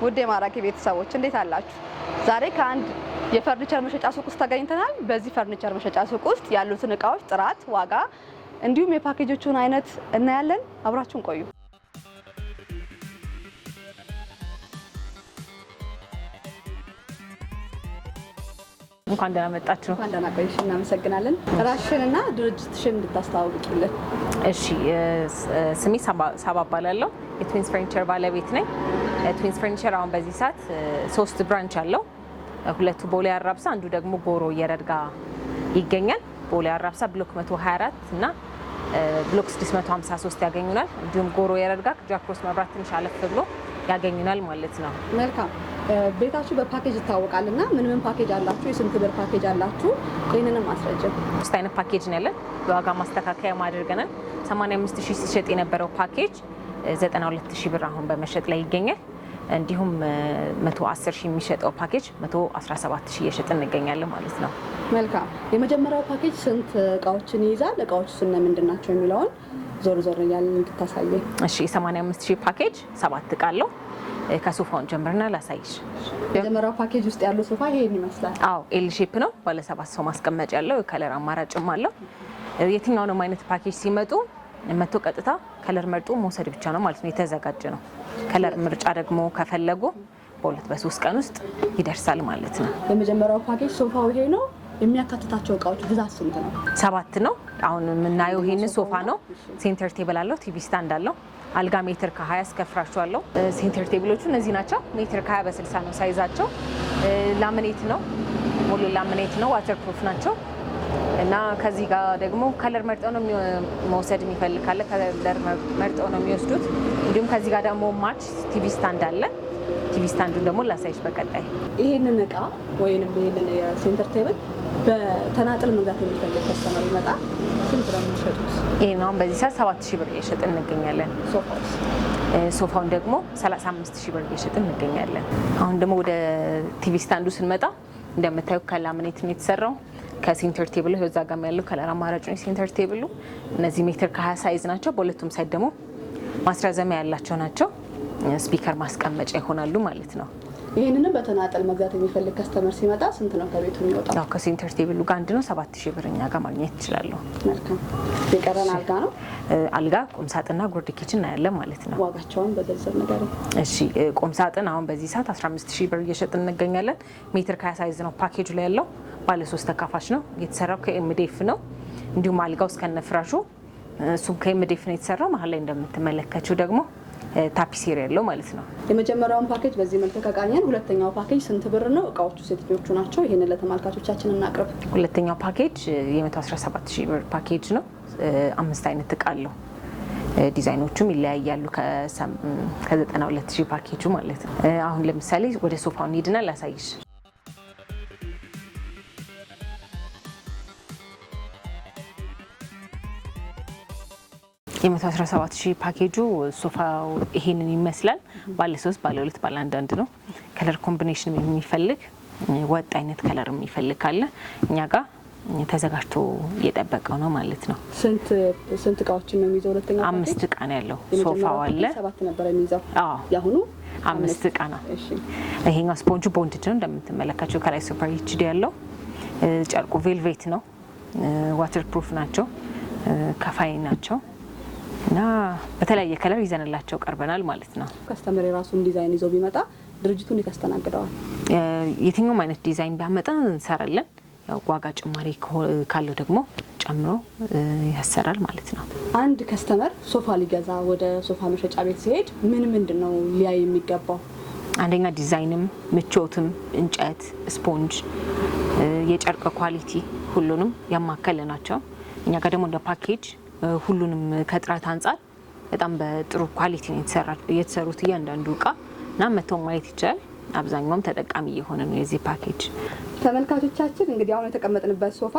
ውድ የማራኪ ቤተሰቦች እንዴት አላችሁ? ዛሬ ከአንድ የፈርኒቸር መሸጫ ሱቅ ውስጥ ተገኝተናል። በዚህ ፈርኒቸር መሸጫ ሱቅ ውስጥ ያሉትን እቃዎች ጥራት፣ ዋጋ እንዲሁም የፓኬጆቹን አይነት እናያለን። አብራችሁን ቆዩ። እንኳን ደህና መጣችሁ። እንኳን ደህና ቆይሽ። እናመሰግናለን። ራስሽንና ድርጅትሽን እንድታስተዋውቂልን። እሺ፣ ስሜ ሳባ እባላለሁ። የትዊንስ ፈርኒቸር ባለቤት ነኝ። ትዊንስ ፈርኒቸር አሁን በዚህ ሰዓት 3 ብራንች አለው። ሁለቱ ቦሌ አራብሳ፣ አንዱ ደግሞ ጎሮ የረድጋ ይገኛል። ቦሌ አራብሳ ብሎክ 124 እና ብሎክ 653 ያገኙናል። እንዲሁም ጎሮ የረድጋ ጃክሮስ መብራት ትንሽ አለፍ ብሎ ያገኙናል ማለት ነው። መልካም። ቤታችሁ በፓኬጅ ይታወቃልና ምን ፓኬጅ አላችሁ? የስንት ብር ፓኬጅ አላችሁ? ይህንንም ማስረጃ። 3 አይነት ፓኬጅ ነው ያለን። በዋጋ ማስተካከያ ማድረገናል። 85000 ሲሸጥ የነበረው ፓኬጅ 92000 ብር አሁን በመሸጥ ላይ ይገኛል። እንዲሁም 110000 የሚሸጠው ፓኬጅ 117000 እየሸጥ እንገኛለን ማለት ነው። መልካም። የመጀመሪያው ፓኬጅ ስንት እቃዎችን ይይዛል? እቃዎቹ ምንድን ናቸው የሚለውን ዞር ዞር እያልን እንድታሳየኝ። እሺ፣ የ85000 ፓኬጅ 7 እቃ አለው። ከሶፋውን ጀምርና ላሳይሽ። የመጀመሪያው ፓኬጅ ውስጥ ያለው ሶፋ ይሄን ይመስላል። አዎ፣ ኤል ሼፕ ነው። ባለ 7 ሰው ማስቀመጫ ያለው የከለር አማራጭም አለው። የትኛውንም አይነት ፓኬጅ ሲመጡ መቶ ቀጥታ ከለር መርጦ መውሰድ ብቻ ነው ማለት ነው። የተዘጋጀ ነው። ከለር ምርጫ ደግሞ ከፈለጉ በ2 በ3 ቀን ውስጥ ይደርሳል ማለት ነው። የመጀመሪያው ፓኬጅ ሶፋው ይሄ ነው። የሚያካትታቸው እቃዎች ብዛት ስንት ነው? 7 ነው። አሁን የምናየው ይሄን ሶፋ ነው። ሴንተር ቴብል አለው፣ ቲቪ ስታንድ አለው። አልጋ ሜትር ከ20 እስከ ፍራሹ አለው። ሴንተር ቴብሎቹ እነዚህ ናቸው። ሜትር ከ20 በ60 ነው ሳይዛቸው። ላሚኔት ነው፣ ሙሉ ላሚኔት ነው። ዋተር ፕሩፍ ናቸው እና ከዚህ ጋር ደግሞ ከለር መርጠው ነው መውሰድ የሚፈልግ ካለ ከለር መርጠው ነው የሚወስዱት። እንዲሁም ከዚህ ጋር ደግሞ ማች ቲቪ ስታንድ አለ። ቲቪ ስታንዱን ደግሞ ላሳይሽ በቀጣይ። ይሄንን እቃ ወይንም ይሄንን የሴንተር ቴብል በተናጥል መግዛት የሚፈልግ ከስተመር ይመጣ ስንት ነው የሚሸጡት? ይሄን አሁን በዚህ ሰዓት 7000 ብር እየሸጥን እንገኛለን። ሶፋውን ደግሞ 35000 ብር እየሸጥን እንገኛለን። አሁን ደግሞ ወደ ቲቪ ስታንዱ ስንመጣ እንደምታዩ ከላሚኔት ነው የተሰራው። ከሴንተር ቴብሉ እዛ ጋር ያለው ከለር አማራጭ ነው ሴንተር ቴብሉ። እነዚህ ሜትር ከ20 ሳይዝ ናቸው። በሁለቱም ሳይድ ደግሞ ማስረዘሚያ ያላቸው ናቸው። ስፒከር ማስቀመጫ ይሆናሉ ማለት ነው። ይሄንንም በተናጠል መግዛት የሚፈልግ ከስተመር ሲመጣ ስንት ነው ከቤቱ የሚወጣው? ያው ከሴንተር ቴብሉ ጋር አንድ ነው 7000 ብር እኛ ጋር ማግኘት ይችላሉ። መልካም። የቀረን አልጋ ነው። አልጋ፣ ቁም ሳጥንና ጉርድ ኪችን እናያለን ማለት ነው። ዋጋቸውን በዝርዝር ነገር። እሺ፣ ቁም ሳጥን አሁን በዚህ ሰዓት 15000 ብር እየሸጥን እንገኛለን። ሜትር ከ20 ሳይዝ ነው ፓኬጁ ላይ ያለው። ባለ 3 ተካፋች ነው። የተሰራው ከኤምዲኤፍ ነው። እንዲሁም አልጋው እስከነ ፍራሹ እሱም ከኤምዲኤፍ ነው የተሰራው። መሀል ላይ እንደምትመለከቱ ደግሞ ታፒሴሪ ያለው ማለት ነው። የመጀመሪያውን ፓኬጅ በዚህ መልኩ ከቃኘን፣ ሁለተኛው ፓኬጅ ስንት ብር ነው? እቃዎቹ ሴትዮቹ ናቸው። ይሄንን ለተመልካቾቻችን እናቅርብ። ሁለተኛው ፓኬጅ የ117000 ብር ፓኬጅ ነው። 5 አይነት እቃ አለው። ዲዛይኖቹም ይለያያሉ ከ92000 ፓኬጁ ማለት ነው። አሁን ለምሳሌ ወደ ሶፋውን ሄድና ላሳይሽ። የ117000 ፓኬጁ ሶፋው ይሄንን ይመስላል። ባለ 3 ባለ 2 ባለ 1 ነው። ከለር ኮምቢኔሽን የሚፈልግ ወጥ አይነት ከለር የሚፈልግ ካለ እኛ ጋር ተዘጋጅቶ እየጠበቀው ነው ማለት ነው። ስንት እቃዎችን ነው የሚይዘው? ሁለተኛው 5 እቃ ነው ያለው። ሶፋው አለ 7 ነበር የሚይዘው። አዎ፣ ያሁኑ 5 እቃ ነው። እሺ፣ ይሄኛው ስፖንጁ ቦንድድ ነው እንደምትመለከቱት። ከላይ ሱፐር ኤችዲ ያለው ጨርቁ ቬልቬት ነው። ዋተር ፕሩፍ ናቸው። ከፋይ ናቸው እና በተለያየ ከለር ይዘንላቸው ቀርበናል ማለት ነው። ከስተመር የራሱን ዲዛይን ይዞ ቢመጣ ድርጅቱን ያስተናግደዋል። የትኛውም አይነት ዲዛይን ቢያመጣ እንሰራለን። ያው ዋጋ ጭማሪ ካለው ደግሞ ጨምሮ ያሰራል ማለት ነው። አንድ ከስተመር ሶፋ ሊገዛ ወደ ሶፋ መሸጫ ቤት ሲሄድ ምንድን ነው ሊያይ የሚገባው? አንደኛ ዲዛይንም፣ ምቾትም፣ እንጨት፣ ስፖንጅ፣ የጨርቅ ኳሊቲ ሁሉንም ያማከለ ናቸው። እኛ ጋር ደግሞ እንደ ፓኬጅ ሁሉንም ከጥራት አንጻር በጣም በጥሩ ኳሊቲ ነው የተሰሩት እያንዳንዱ እቃ እና መተው ማየት ይቻላል። አብዛኛውም ተጠቃሚ እየሆነ ነው የዚህ ፓኬጅ። ተመልካቾቻችን እንግዲህ አሁን የተቀመጥንበት ሶፋ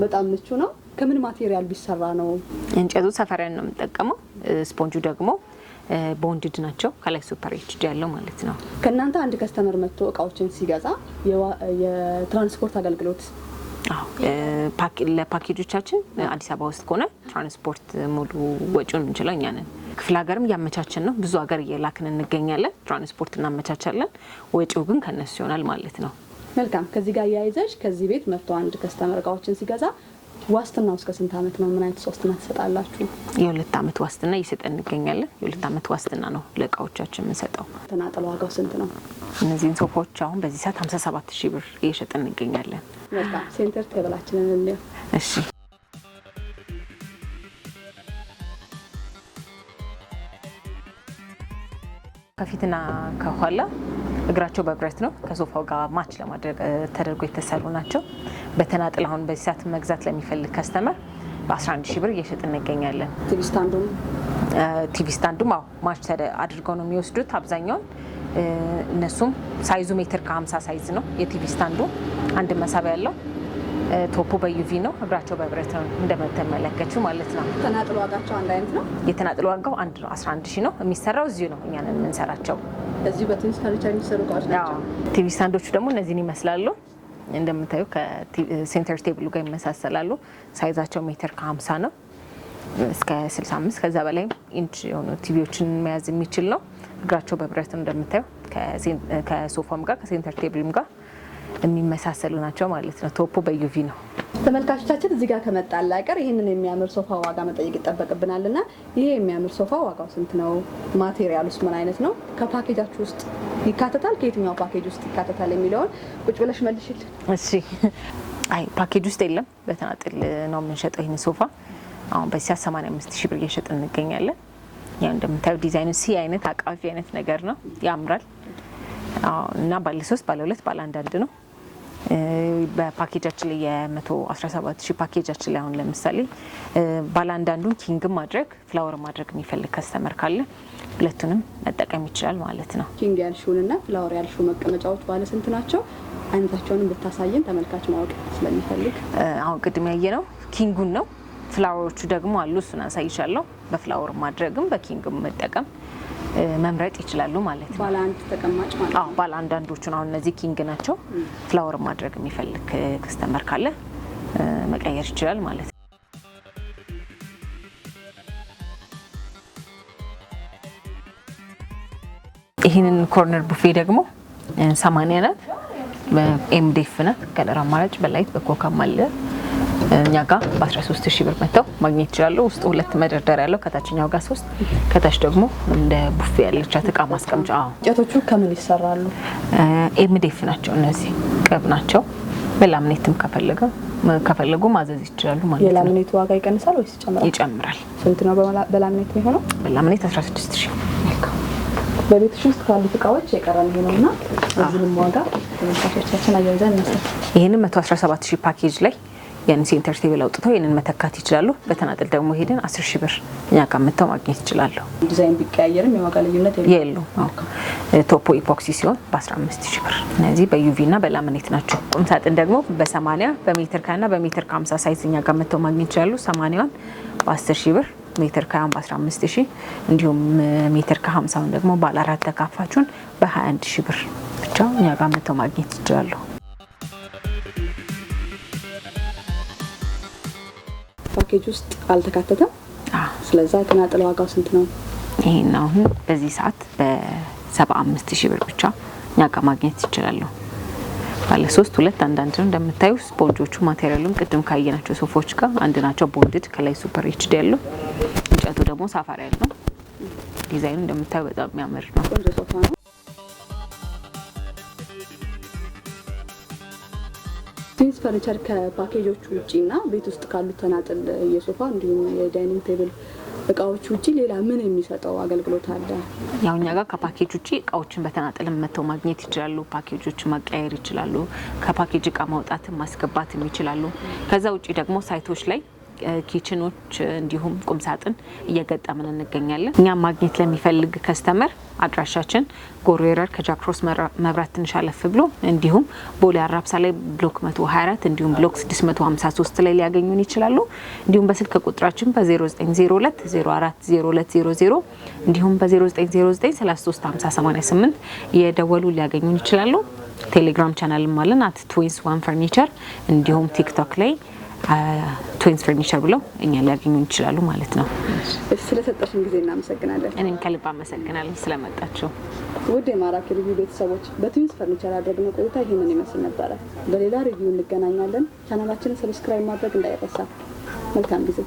በጣም ምቹ ነው። ከምን ማቴሪያል ቢሰራ ነው? እንጨቱ ሰፈሪያን ነው የምንጠቀመው። ስፖንጁ ደግሞ ቦንድድ ናቸው። ከላይ ሱፐር ኤችዲ ያለው ማለት ነው። ከእናንተ አንድ ከስተመር መጥቶ እቃዎችን ሲገዛ የትራንስፖርት አገልግሎት ለፓኬጆቻችን አዲስ አበባ ውስጥ ከሆነ ትራንስፖርት ሙሉ ወጪውን እንችለው እኛ ነን። ክፍለ ሀገርም ያመቻችን ነው። ብዙ ሀገር እየላክን እንገኛለን። ትራንስፖርት እናመቻቻለን። ወጪው ግን ከነሱ ይሆናል ማለት ነው። መልካም። ከዚህ ጋር ያይዘሽ ከዚህ ቤት መጥቶ አንድ ከስተመር እቃዎችን ሲገዛ ዋስትናው እስከ ስንት አመት ነው? ምን አይነት ዋስትና ትሰጣላችሁ? የ2 አመት ዋስትና እየሰጠን እንገኛለን። የ2 አመት ዋስትና ነው ለእቃዎቻችን የምንሰጠው። ተናጥሎ ዋጋው ስንት ነው? እነዚህን ሶፋዎች አሁን በዚህ ሰዓት 57,000 ብር እየሸጠን እንገኛለን። መልካም። ሴንተር ቴብላችንን እንየው። እሺ ከፊትና ከኋላ እግራቸው በብረት ነው። ከሶፋው ጋር ማች ለማድረግ ተደርጎ የተሰሩ ናቸው። በተናጥል አሁን በዚህ ሰዓት መግዛት ለሚፈልግ ከስተመር በ11,000 ብር እየሸጥን እንገኛለን። ቲቪ ስታንዱም ማች አድርገው ነው የሚወስዱት አብዛኛውን። እነሱም ሳይዙ ሜትር ከ50 ሳይዝ ነው። የቲቪ ስታንዱ አንድ መሳቢያ ያለው ቶፑ በዩቪ ነው። እግራቸው በብረት ነው እንደምትመለከቱ ማለት ነው። ተናጥሎ ዋጋቸው አንድ አይነት ነው። የተናጥሎ ዋጋው አንድ ነው። 11,000 ነው። የሚሰራው እዚሁ ነው። እኛን የምንሰራቸው እዚሁ በትንሽ ፈርኒቸር የሚሰሩ እቃዎች ናቸው። ቲቪ ስታንዶቹ ደግሞ እነዚህን ይመስላሉ። እንደምታዩ ከሴንተር ቴብሉ ጋር ይመሳሰላሉ። ሳይዛቸው ሜትር ከ50 ነው እስከ 65 ከዛ በላይ ኢንች የሆኑ ቲቪዎችን መያዝ የሚችል ነው። እግራቸው በብረት ነው እንደምታዩ። ከሶፋም ጋር ከሴንተር ቴብልም ጋር የሚመሳሰሉ ናቸው ማለት ነው። ቶፑ በዩቪ ነው። ተመልካቾቻችን እዚህ ጋር ከመጣላ ቀር ይህንን የሚያምር ሶፋ ዋጋ መጠየቅ ይጠበቅብናልና ይሄ የሚያምር ሶፋ ዋጋው ስንት ነው? ማቴሪያሉስ ምን አይነት ነው? ከፓኬጃችሁ ውስጥ ይካተታል? ከየትኛው ፓኬጅ ውስጥ ይካተታል የሚለውን ቁጭ ብለሽ መልሽልን። እሺ። አይ ፓኬጅ ውስጥ የለም፣ በተናጥል ነው የምንሸጠው ይህን ሶፋ። አሁን በዚህ 85,000 ብር እየሸጥን እንገኛለን። ያው እንደምታዩ ዲዛይኑ ሲ አይነት አቃፊ አይነት ነገር ነው፣ ያምራል። እና ባለ 3 ባለ 2 ባለ 1 ነው። በፓኬጃችን ላይ የ117,000 ፓኬጃችን ላይ አሁን ለምሳሌ ባለ 1ዱን ኪንግ ማድረግ ፍላወር ማድረግ የሚፈልግ ከስተመር ካለ ሁለቱንም መጠቀም ይችላል ማለት ነው። ኪንግ ያልሽውንና ፍላወር ያልሽው መቀመጫዎች ባለ ስንት ናቸው? አይነታቸውንም ብታሳየን ተመልካች ማወቅ ስለሚፈልግ። አሁን ቅድም ያየ ነው ኪንጉን ነው። ፍላወሮቹ ደግሞ አሉ፣ እሱን አሳይሻለሁ። በፍላወር ማድረግም በኪንግም መጠቀም መምረጥ ይችላሉ ማለት ነው። ባለ 1 ተቀማጭ ማለት ነው። ባለ 1ዶቹን አሁን እነዚህ ኪንግ ናቸው። ፍላወር ማድረግ የሚፈልግ ከስተመር ካለ መቀየር ይችላል ማለት ነው። ይህንን ኮርነር ቡፌ ደግሞ 80 ናት። በኤምዲኤፍ ናት። ከለር አማራጭ በላይት በኮካም አለ። እኛ ጋር በ13,000 ብር መጥተው ማግኘት ይችላሉ። ውስጡ 2 መደርደሪያ ያለው ከታችኛው ጋር 3 ከታች ደግሞ እንደ ቡፌ ያለቻት እቃ ማስቀምጫ። እንጨቶቹ ከምን ይሰራሉ? ኤምዲኤፍ ናቸው። እነዚህ ቅብ ናቸው። በላምኔትም ከፈለጉ ማዘዝ ይችላሉ ማለት ነው። የላምኔቱ ዋጋ ይቀንሳል ወይስ ይጨምራል? ይጨምራል። ስንት ነው በላምኔት የሚሆነው? በላምኔት 16,000። በቤትሽ ውስጥ ካሉት እቃዎች የቀረን ይሄ ነውና እዚህም ዋጋ ተመልካቾቻችን አያይዘን እንሰጥ። ይሄንን 117,000 ፓኬጅ ላይ ያን ሴንተር ቴብል አውጥተው ይሄንን መተካት ይችላሉ። በተናጥል ደግሞ ሄደን 10,000 ብር እኛ ጋር መጥተው ማግኘት ይችላሉ። ዲዛይን ቢቀያየርም የዋጋ ልዩነት የለውም። ቶፖ ኢፖክሲ ሲሆን በ15,000 ብር። እነዚህ በዩቪ እና በላምኔት ናቸው። ቁም ሳጥን ደግሞ በ80 በሜትር ከ20 በሜትር ከ50 ሳይዝ እኛ ጋር መጥተው ማግኘት ይችላሉ። 80ን በ10,000 ብር፣ ሜትር ከ20 በ15,000 እንዲሁም ሜትር ከ50 ደግሞ ባለ 4 ተካፋቹን በ21,000 ብር ብቻ እኛ ጋር መጥተው ማግኘት ይችላሉ። ፓኬጅ ውስጥ አልተካተተም። ስለዚህ ተናጥል ዋጋው ስንት ነው? ይሄን አሁን በዚህ ሰዓት በ75,000 ብር ብቻ እኛ ጋር ማግኘት ይችላሉ። ባለ 3 2 1 ነው እንደምታዩ። ስፖንጆቹ ማቴሪያሉን ቅድም ካየናቸው ሶፋዎች ጋር አንድ ናቸው። ቦንድድ ከላይ ሱፐር ኤችዲ ያለው፣ እንጨቱ ደግሞ ሳፋሪ ያለው። ዲዛይኑ እንደምታዩ በጣም የሚያምር ነው። ቆንጆ ሶፋ ነው። ቲንስ ፈርኒቸር ከፓኬጆቹ ውጪና ቤት ውስጥ ካሉት ተናጥል የሶፋ እንዲሁም የዳይኒንግ ቴብል እቃዎች ውጪ ሌላ ምን የሚሰጠው አገልግሎት አለ? ያው እኛ ጋር ከፓኬጅ ውጪ እቃዎችን በተናጥል መተው ማግኘት ይችላሉ። ፓኬጆችን ማቀያየር ይችላሉ። ከፓኬጅ እቃ ማውጣትም ማስገባትም ይችላሉ። ከዛ ውጪ ደግሞ ሳይቶች ላይ ኪችኖች እንዲሁም ቁም ሳጥን እየገጠምን እንገኛለን። እኛ ማግኘት ለሚፈልግ ከስተመር አድራሻችን ጎሬረር ከጃክሮስ መብራት ትንሽ አለፍ ብሎ እንዲሁም ቦሌ አራብሳ ላይ ብሎክ 124 እንዲሁም ብሎክ 653 ላይ ሊያገኙን ይችላሉ። እንዲሁም በስልክ ቁጥራችን በ0902 040200 እንዲሁም በ0909 335088 እየደወሉ ሊያገኙን ይችላሉ። ቴሌግራም ቻናልም አለን @twins1furniture እንዲሁም ቲክቶክ ላይ ትዊንስ ፈርኒቸር ብለው እኛ ሊያገኙ ይችላሉ ማለት ነው። ስለሰጠሽን ጊዜ እናመሰግናለን። እኔም ከልብ አመሰግናለሁ ስለመጣችሁ። ውድ የማራኪ ሪቪው ቤተሰቦች በትዊንስ ፈርኒቸር ያደረግነው ቆይታ ይሄንን ይመስል ነበረ። በሌላ ሪቪው እንገናኛለን። ቻናላችንን ሰብስክራይብ ማድረግ እንዳይረሳ። መልካም ጊዜ